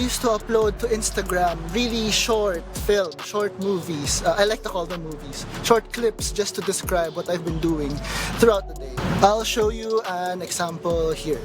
used to upload to Instagram really short films, short movies. I like to call them movies. Short clips just to describe what I've been doing throughout the day. I'll show you an example here.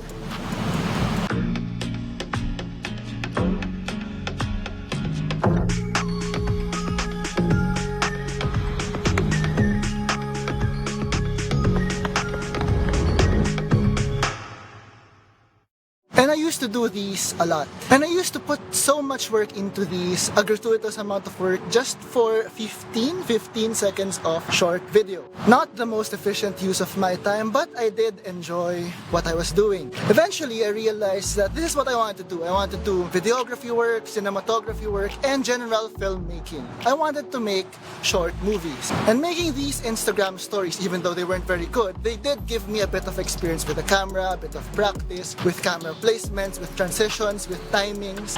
And I used to do these a lot. And I used to put so much work into these, a gratuitous amount of work just for 15 seconds of short video. Not the most efficient use of my time, but I did enjoy what I was doing. Eventually, I realized that this is what I wanted to do. I wanted to do videography work, cinematography work, and general filmmaking. I wanted to make short movies. And making these Instagram stories, even though they weren't very good, they did give me a bit of experience with the camera, a bit of practice with camera placements, with transitions, with timings.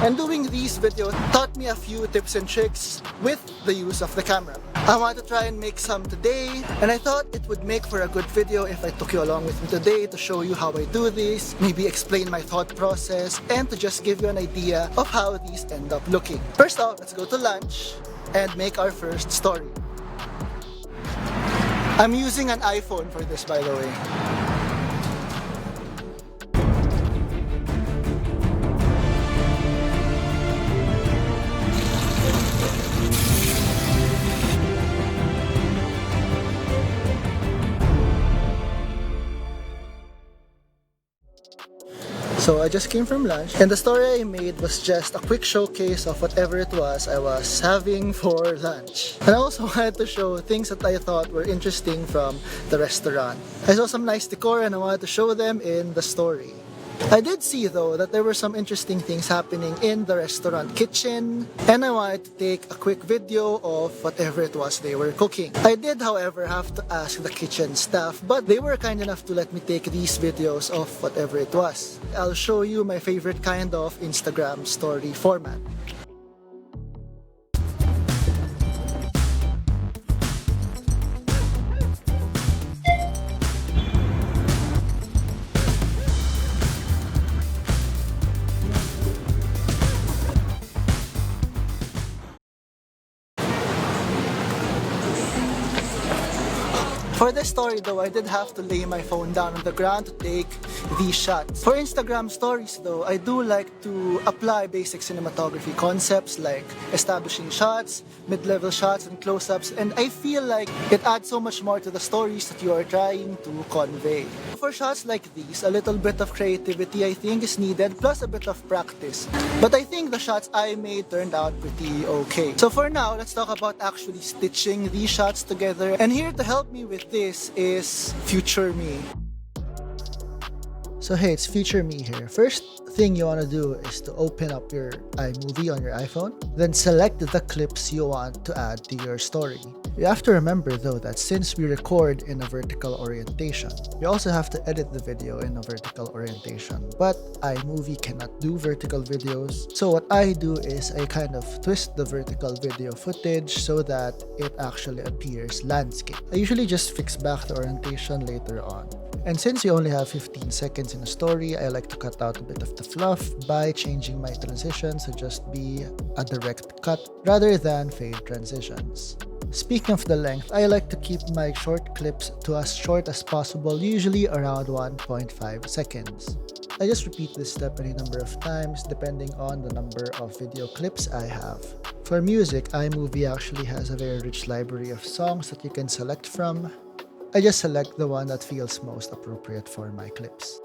And doing these videos taught me a few tips and tricks with the use of the camera. I want to try and make some today, and I thought it would make for a good video if I took you along with me today to show you how I do this, maybe explain my thought process, and to just give you an idea of how these end up looking. First off, let's go to lunch and make our first story. I'm using an iPhone for this, by the way. So I just came from lunch, and the story I made was just a quick showcase of whatever it was I was having for lunch. And I also wanted to show things that I thought were interesting from the restaurant. I saw some nice decor and I wanted to show them in the story. I did see though that there were some interesting things happening in the restaurant kitchen, and I wanted to take a quick video of whatever it was they were cooking. I did, however, have to ask the kitchen staff, but they were kind enough to let me take these videos of whatever it was. I'll show you my favorite kind of Instagram story format. For this story though, I did have to lay my phone down on the ground to take these shots. For Instagram stories though, I do like to apply basic cinematography concepts like establishing shots, mid-level shots, and close-ups, and I feel like it adds so much more to the stories that you are trying to convey. For shots like these, a little bit of creativity I think is needed, plus a bit of practice. But I think the shots I made turned out pretty okay. So for now, let's talk about actually stitching these shots together. And here to help me with this is future me. So hey, it's future me here. First thing you want to do is to open up your iMovie on your iPhone, then select the clips you want to add to your story. You have to remember though that since we record in a vertical orientation, we also have to edit the video in a vertical orientation, but iMovie cannot do vertical videos. So what I do is I kind of twist the vertical video footage so that it actually appears landscape. I usually just fix back the orientation later on. And since you only have 15 seconds in a story, I like to cut out a bit of the fluff by changing my transitions to just be a direct cut rather than fade transitions. Speaking of the length, I like to keep my short clips to as short as possible, usually around 1.5 seconds. I just repeat this step any number of times depending on the number of video clips I have. For music, iMovie actually has a very rich library of songs that you can select from. I just select the one that feels most appropriate for my clips.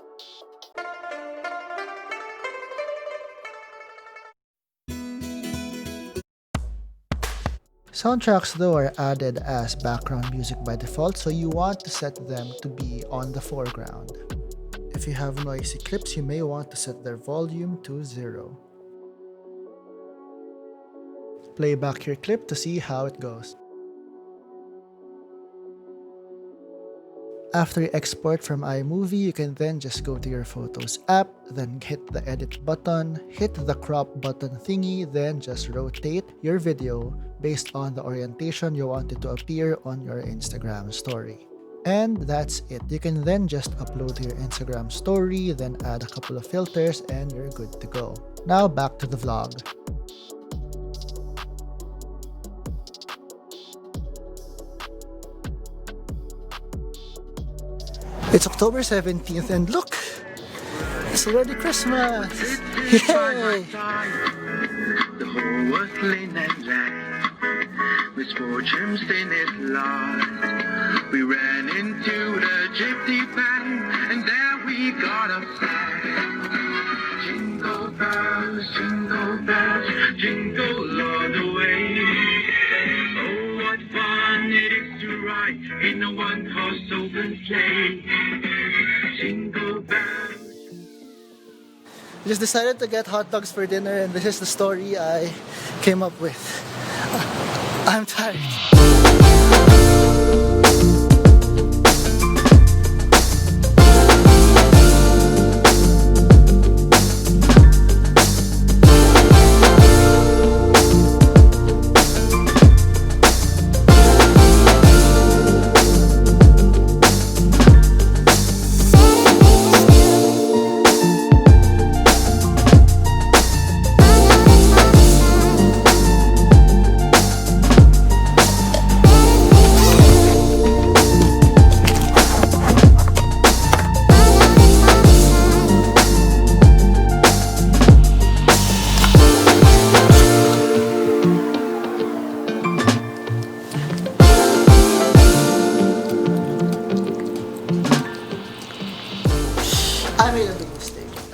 Soundtracks though are added as background music by default, so you want to set them to be on the foreground. If you have noisy clips, you may want to set their volume to 0. Play back your clip to see how it goes. After you export from iMovie, you can then just go to your Photos app, then hit the edit button, hit the crop button thingy, then just rotate your video based on the orientation you want it to appear on your Instagram story. And that's it. You can then just upload to your Instagram story, then add a couple of filters, and you're good to go. Now back to the vlog. It's October 17th and look! It's already Christmas! Yay! The whole was clean and light. Misfortune stain is lost. We ran into the gypsy bank, and there we got a fight. Jingle bells, jingle all the way. Oh, what fun it is to ride in a one-horse open sleigh. Jingle bells. I just decided to get hot dogs for dinner, and this is the story I came up with. I'm tired.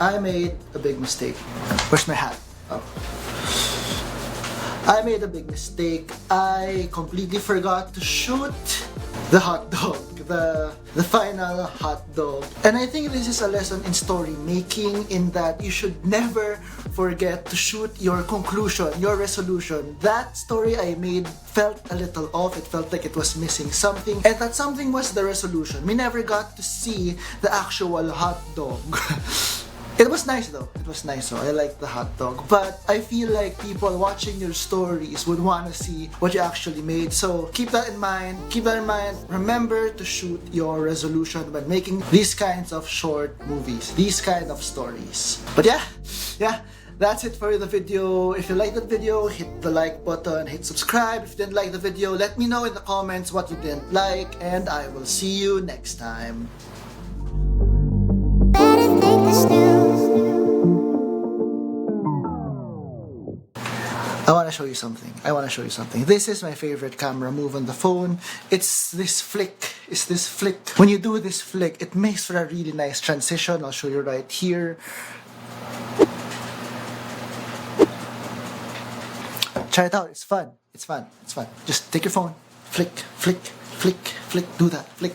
I made a big mistake. Where's my hat? Oh. I made a big mistake. I completely forgot to shoot the hot dog, the final hot dog. And I think this is a lesson in story making, in that you should never forget to shoot your conclusion, your resolution. That story I made felt a little off. It felt like it was missing something, and that something was the resolution. We never got to see the actual hot dog. It was nice though. It was nice though. I liked the hot dog. But I feel like people watching your stories would want to see what you actually made. So keep that in mind. Keep that in mind. Remember to shoot your resolution when making these kinds of short movies, these kind of stories. But yeah, that's it for the video. If you liked the video, hit the like button, hit subscribe. If you didn't like the video, let me know in the comments what you didn't like, and I will see you next time. I want to show you something. This is my favorite camera move on the phone. It's this flick. When you do this flick, it makes for a really nice transition. I'll show you right here. Try it out. It's fun. Just take your phone. Flick. Do that. Flick.